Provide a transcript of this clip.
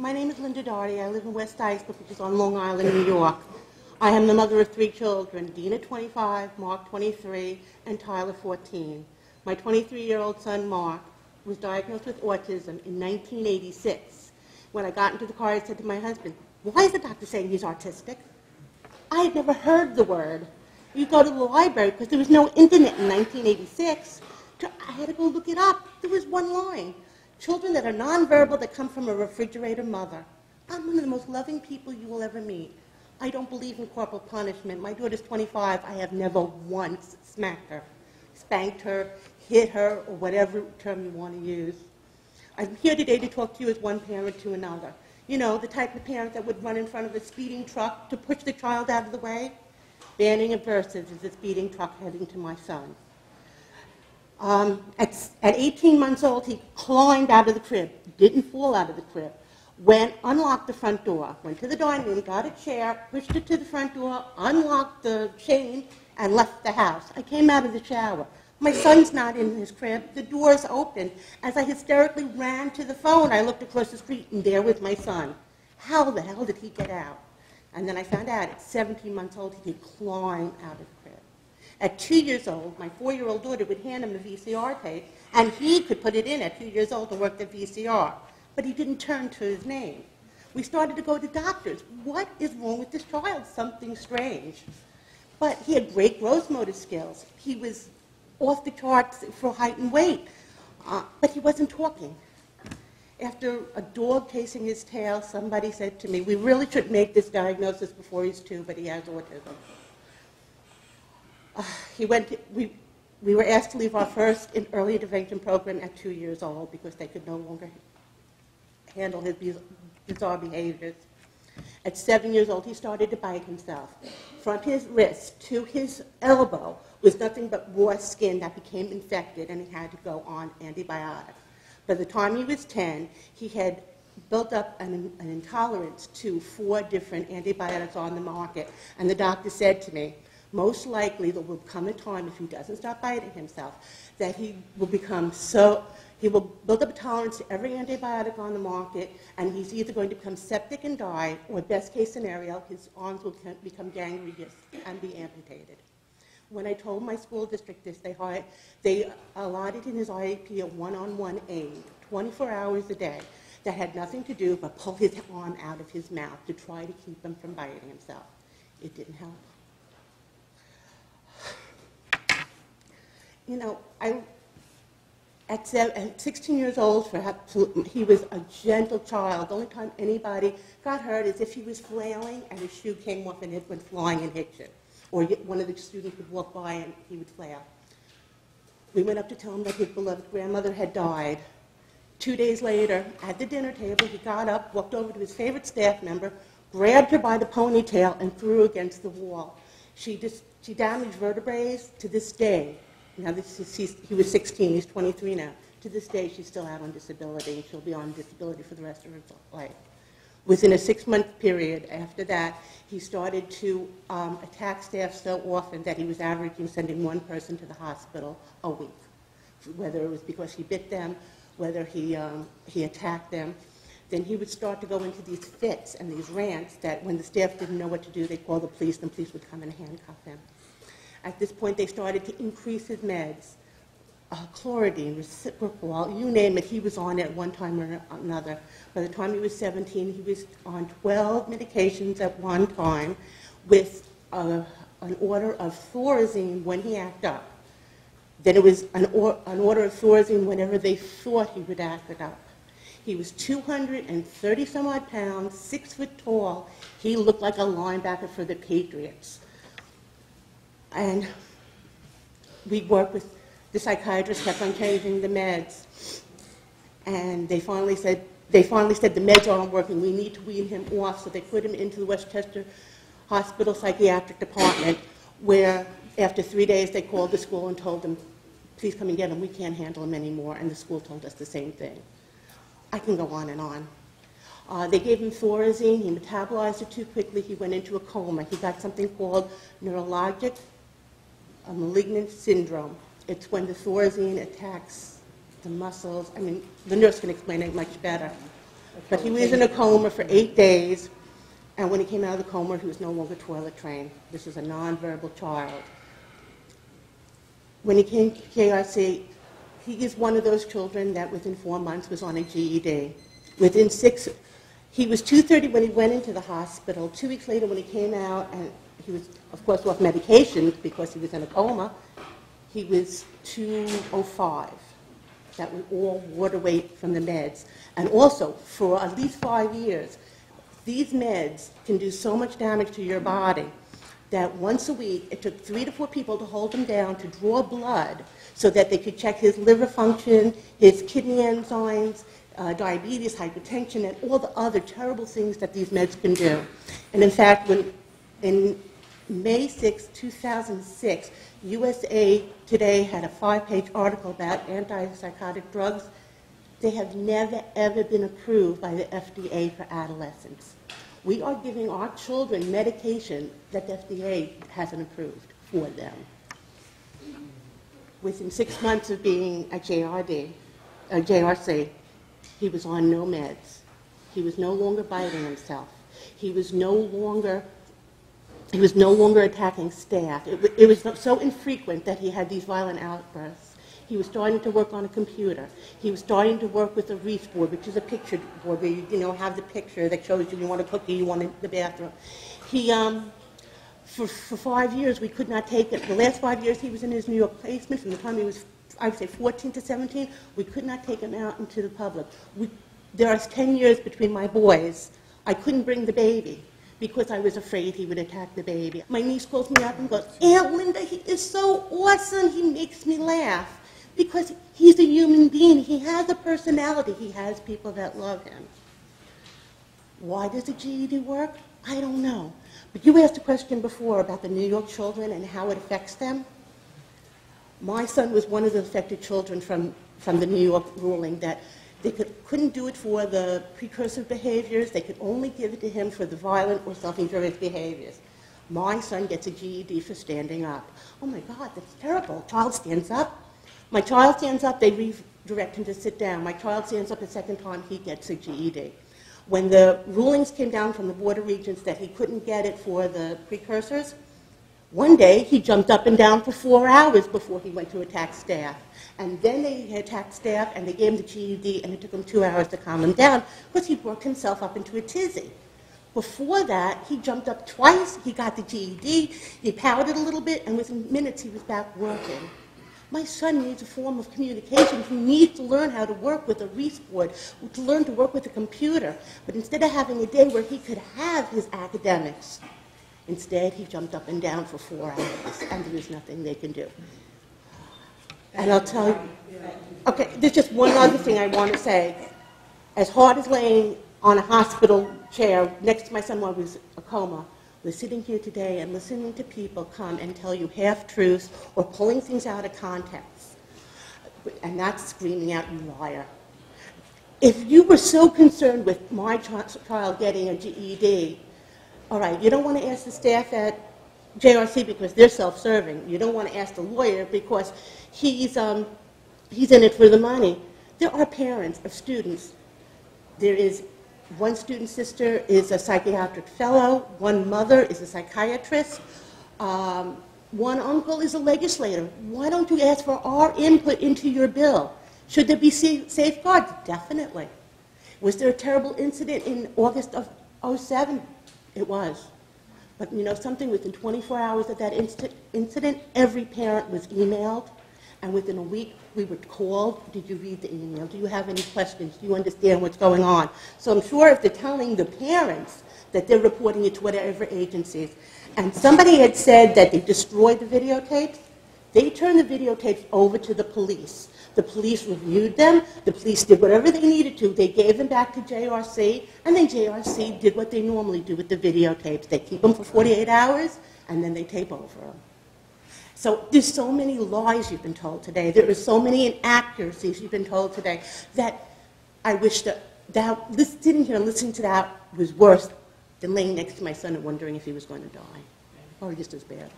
My name is Linda Doherty. I live in West Islip, which is on Long Island, New York. I am the mother of 3 children, Dina, 25, Mark, 23, and Tyler, 14. My 23-year-old son, Mark, was diagnosed with autism in 1986. When I got into the car, I said to my husband, "Why is the doctor saying he's autistic?" I had never heard the word. You go to the library, because there was no internet in 1986. I had to go look it up. There was one line. Children that are nonverbal that come from a refrigerator mother. I'm one of the most loving people you will ever meet. I don't believe in corporal punishment. My daughter's 25. I have never once smacked her, spanked her, hit her, or whatever term you want to use. I'm here today to talk to you as one parent to another. You know, the type of parent that would run in front of a speeding truck to push the child out of the way. Banning aversives is a speeding truck heading to my son. At 18 months old, he climbed out of the crib, didn't fall out of the crib, unlocked the front door, went to the dining room, got a chair, pushed it to the front door, unlocked the chain, and left the house. I came out of the shower. My son's not in his crib. The door's open. As I hysterically ran to the phone, I looked across the street, and there was my son. How the hell did he get out? And then I found out at 17 months old, he could climb out of the crib. At 2 years old, my 4-year-old daughter would hand him a VCR tape, and he could put it in at 2 years old and work the VCR. But he didn't turn to his name. We started to go to doctors. What is wrong with this child? Something strange. But he had great gross motor skills. He was off the charts for height and weight, but he wasn't talking. After a dog chasing his tail, somebody said to me, "We really should make this diagnosis before he's 2, but he has autism." We were asked to leave our first early intervention program at 2 years old because they could no longer handle his bizarre behaviors. At 7 years old, he started to bite himself. From his wrist to his elbow was nothing but raw skin that became infected, and he had to go on antibiotics. By the time he was 10, he had built up an intolerance to 4 different antibiotics on the market, and the doctor said to me, most likely there will come a time, if he doesn't stop biting himself, that he will build up a tolerance to every antibiotic on the market, and he's either going to become septic and die, or best case scenario, his arms will become gangrenous and be amputated. When I told my school district this, they allotted in his IEP a one-on-one aid, 24 hours a day, that had nothing to do but pull his arm out of his mouth to try to keep him from biting himself. It didn't help. You know, at 16 years old, he was a gentle child. The only time anybody got hurt is if he was flailing and his shoe came off and it went flying and hit you. Or one of the students would walk by and he would flail. We went up to tell him that his beloved grandmother had died. 2 days later, at the dinner table, he got up, walked over to his favorite staff member, grabbed her by the ponytail, and threw her against the wall. She damaged vertebrae to this day. Now, he was 16, he's 23 now. To this day, she's still out on disability, and she'll be on disability for the rest of her life. Within a 6-month period after that, he started to attack staff so often that he was averaging sending 1 person to the hospital a week, whether it was because he bit them, whether he attacked them. Then he would start to go into these fits and these rants that when the staff didn't know what to do, they'd call the police, and the police would come and handcuff him. At this point, they started to increase his meds. Chloroquine, reciprocal, you name it, he was on at one time or another. By the time he was 17, he was on 12 medications at one time with an order of Thorazine when he acted up. Then it was an order of Thorazine whenever they thought he would act it up. He was 230 some odd pounds, 6 foot tall. He looked like a linebacker for the Patriots. And we worked with the psychiatrist, kept on changing the meds. And they finally said the meds aren't working. We need to wean him off. So they put him into the Westchester Hospital psychiatric department, where after 3 days they called the school and told them, please come and get him. We can't handle him anymore. And the school told us the same thing. I can go on and on. They gave him Thorazine. He metabolized it too quickly. He went into a coma. He got something called neurologic malignant syndrome. It's when the Thorazine attacks the muscles. I mean, the nurse can explain it much better. But he was in a coma for 8 days, and when he came out of the coma, he was no longer toilet trained. This was a nonverbal child. When he came to JRC, he is one of those children that within 4 months was on a GED. Within 6, he was 230 when he went into the hospital. 2 weeks later when he came out, and he was, of course, off medication because he was in a coma, he was 205. That was all water weight from the meds. And also, for at least 5 years, these meds can do so much damage to your body that once a week, it took 3 to 4 people to hold him down to draw blood so that they could check his liver function, his kidney enzymes, diabetes, hypertension, and all the other terrible things that these meds can do. And in fact, in May 6, 2006, USA Today had a 5-page article about antipsychotic drugs. They have never, ever been approved by the FDA for adolescents. We are giving our children medication that the FDA hasn't approved for them. Within 6 months of being at JRC, he was on no meds. He was no longer biting himself. He was no longer attacking staff. It was so infrequent that he had these violent outbursts. He was starting to work on a computer. He was starting to work with a wreath board, which is a picture board where you have the picture that shows you want a cookie, you want the bathroom. He, for 5 years, we could not take it. The last 5 years he was in his New York placement. From the time he was, I would say, 14 to 17, we could not take him out into the public. There are 10 years between my boys. I couldn't bring the baby because I was afraid he would attack the baby. My niece calls me up and goes, "Aunt Linda, he is so awesome. He makes me laugh." Because he's a human being. He has a personality. He has people that love him. Why does the GED work? I don't know. But you asked a question before about the New York children and how it affects them. My son was one of the affected children from the New York ruling that they couldn't do it for the precursive behaviors. They could only give it to him for the violent or self-injurious behaviors. My son gets a GED for standing up. Oh my God, that's terrible. Child stands up. My child stands up, they redirect him to sit down. My child stands up a second time, he gets a GED. When the rulings came down from the Board of Regents that he couldn't get it for the precursors, one day he jumped up and down for 4 hours before he went to attack staff. And then they attacked staff and they gave him the GED and it took him 2 hours to calm him down because he worked himself up into a tizzy. Before that, he jumped up twice, he got the GED, he pouted a little bit, and within minutes he was back working. My son needs a form of communication. He needs to learn how to work with a wreath board, to learn to work with a computer. But instead of having a day where he could have his academics, instead he jumped up and down for 4 hours, and there was nothing they can do. And I'll tell you, okay, there's just one other thing I want to say. As hard as laying on a hospital chair next to my son while he was in a coma, we're sitting here today and listening to people come and tell you half-truths or pulling things out of context. And that's screaming out, "You liar." If you were so concerned with my child getting a GED, all right, you don't want to ask the staff at JRC because they're self-serving. You don't want to ask the lawyer because he's in it for the money. There are parents of students. There is one student sister is a psychiatric fellow. One mother is a psychiatrist. One uncle is a legislator. Why don't you ask for our input into your bill? Should there be safeguards? Definitely. Was there a terrible incident in August of 2007? It was. But you know something, within 24 hours of that incident, every parent was emailed. And within a week, we were called, "Did you read the email? Do you have any questions? Do you understand what's going on?" So I'm sure if they're telling the parents that they're reporting it to whatever agencies. And somebody had said that they destroyed the videotapes. They turned the videotapes over to the police. The police reviewed them. The police did whatever they needed to. They gave them back to JRC, and then JRC did what they normally do with the videotapes. They keep them for 48 hours, and then they tape over them. So there's so many lies you've been told today. There are so many inaccuracies you've been told today that I wish that sitting here and listening to that was worse than laying next to my son and wondering if he was going to die, or just as bad.